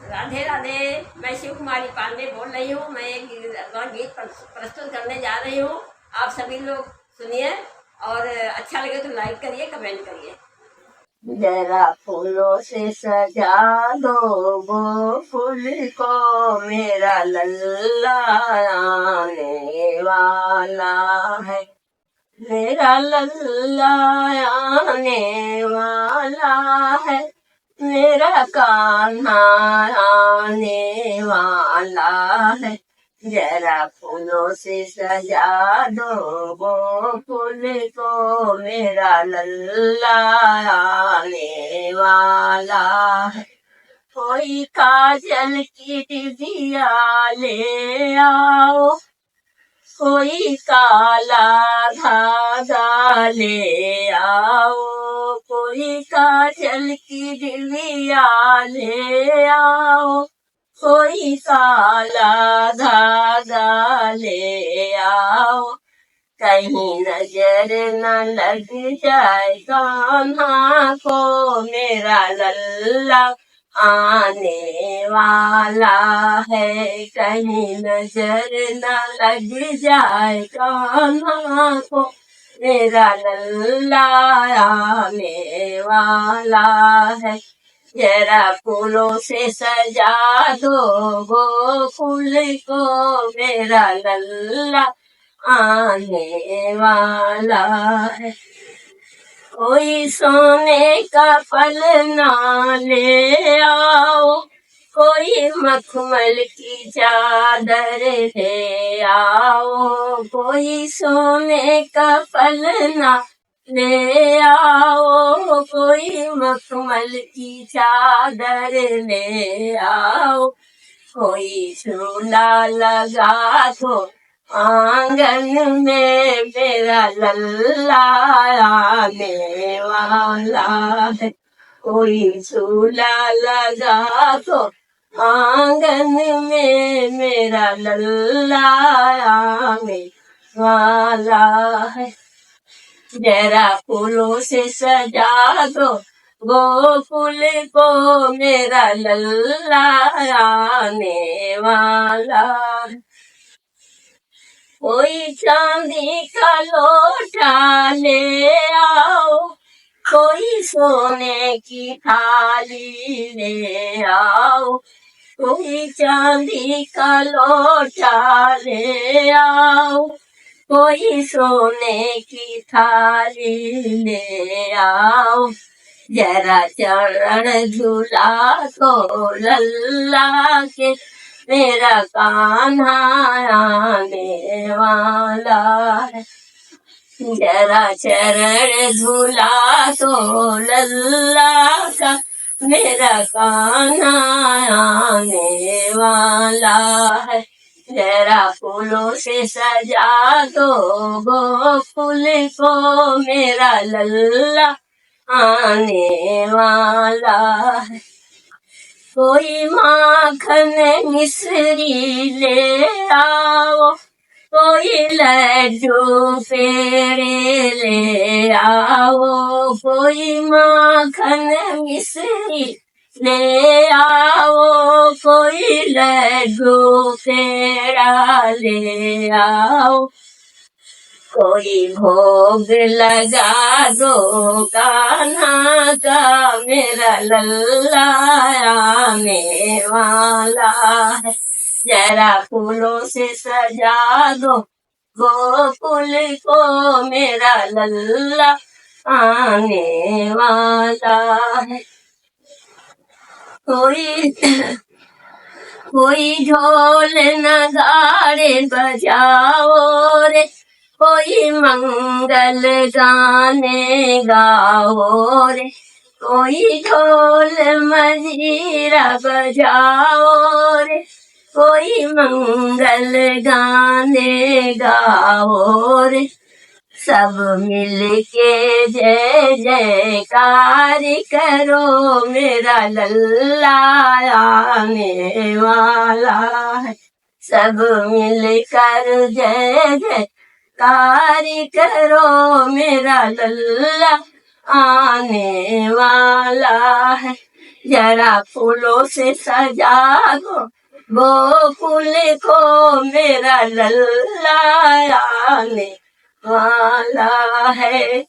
राधे राधे। मैं शिव कुमारी पांडे बोल रही हूँ। मैं एक गीत प्रस्तुत करने जा रही हूँ। आप सभी लोग सुनिए और अच्छा लगे तो लाइक करिए, कमेंट करिए। जरा फूलों से सजा दो वो फूल को, मेरा लल्ला आने वाला है, मेरा लल्ला आने वाला है, मेरा कान्हा आने वाला है। जरा फूलों से सजा दो वो फूल को, मेरा लल्ला आने वाला है। कोई काजल की डिबिया ले आओ, कोई काला धागा ले आओ, कोई काजल की डिबिया ले आओ, कोई काला धागा ले आओ, कहीं नजर न लग जाए कान्हा को, मेरा लल्ला आने वाला है, कहीं नजर न लग जाए कान्हा को, मेरा लल्ला आने वाला है। जरा फूलों से सजा दो वो फूल को, मेरा लल्ला आने वाला है। कोई सोने का पलना ले आओ, कोई मखमल की चादर ले आओ, कोई सोने का पलना ले आओ, कोई मखमल की चादर ले आओ, कोई झूला लगा दो आंगन में, मेरा लल्ला आने वाला है, कोई झूला लगा दो आंगन में, मेरा लल्ला आने वाला है। जरा फूलों से सजा दो वो फूल को, मेरा लल्ला आने वाला है। कोई चांदी का लोटा ले आओ, कोई सोने की थाली ले आओ, कोई चांदी का लोटा ले आओ, कोई सोने की थाली ले आओ, जरा चरण झूला तो लल्ला के, मेरा कान्हा आने वाला है। जरा चरण झूला तो लल्ला का, मेरा कान्हा आने वाला है। जरा फूलों से सजा दो वो फूल को, मेरा लल्ला आने वाला है। कोई माखन मिश्री ले आओ, कोई लड्डू पेड़े ले आओ, कोई माखन मिश्री ले आओ, कोई लड्डू पेड़ा ले आओ, कोई भोग लगा दो कान्हा का, मेरा लल्ला आने वाला है। जरा फूलों से सजा दो वो फूल को, मेरा लल्ला आने वाला है। कोई ढोल नगाड़े बजाओ रे, कोई मंगल गाने गाओ रे, कोई ढोल मजीरा बजाओ रे, कोई मंगल गाने गाओ रे, सब मिल के जय जयकार करो, मेरा लल्ला आने वाला है। सब मिलकर जय जयकार करो, मेरा लल्ला आने वाला है। जरा फूलों से सजा दो गोकुल को, मेरा लल्ला आने वाला है।